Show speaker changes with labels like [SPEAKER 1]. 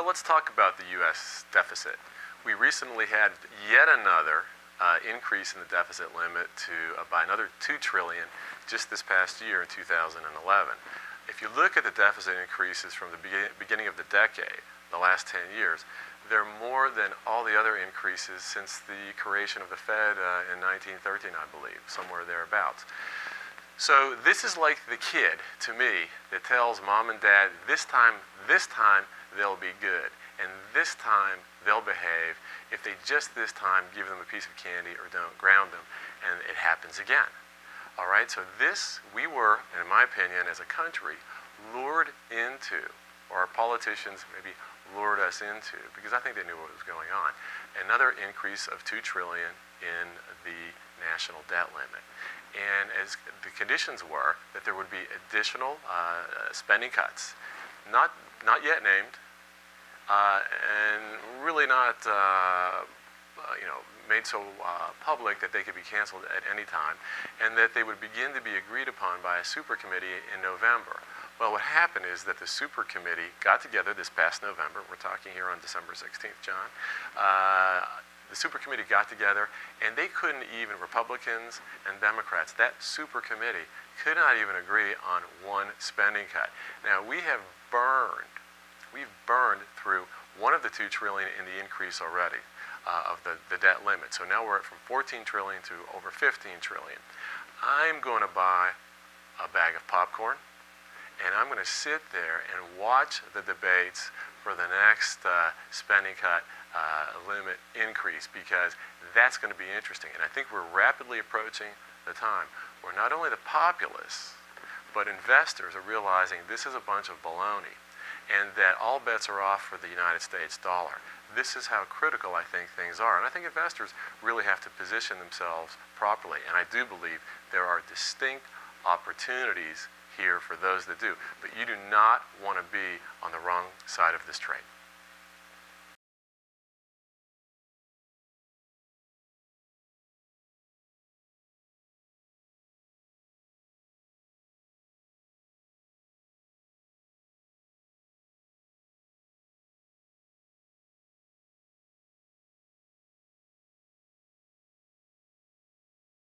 [SPEAKER 1] Well, let's talk about the U.S. deficit. We recently had yet another increase in the deficit limit by another $2 trillion just this past year in 2011. If you look at the deficit increases from the beginning of the decade, the last 10 years, they're more than all the other increases since the creation of the Fed in 1913, I believe, somewhere thereabouts. So this is like the kid, to me, that tells mom and dad, this time they'll be good, and this time they'll behave if they just this time give them a piece of candy or don't ground them, and it happens again. All right, so this we were, in my opinion, as a country, lured into, or our politicians maybe lured us into, because I think they knew what was going on, another increase of $2 trillion in the national debt limit. And as the conditions were that there would be additional spending cuts, not yet named, and really not made so public that they could be canceled at any time, and that they would begin to be agreed upon by a super committee in November. Well, what happened is that the super committee got together this past November. We're talking here on December 16th, John. The super committee got together, and they couldn't even, Republicans and Democrats, that super committee could not even agree on one spending cut. Now, we've burned through one of the $2 trillion in the increase already of the debt limit. So now we're from 14 trillion to over 15 trillion. I'm going to buy a bag of popcorn, and I'm going to sit there and watch the debates for the next spending cut limit increase, because that's going to be interesting. And I think we're rapidly approaching the time where not only the populace, but investors are realizing this is a bunch of baloney, and that all bets are off for the United States dollar. This is how critical I think things are. And I think investors really have to position themselves properly. And I do believe there are distinct opportunities here for those that do. But you do not want to be on the wrong side of this trade.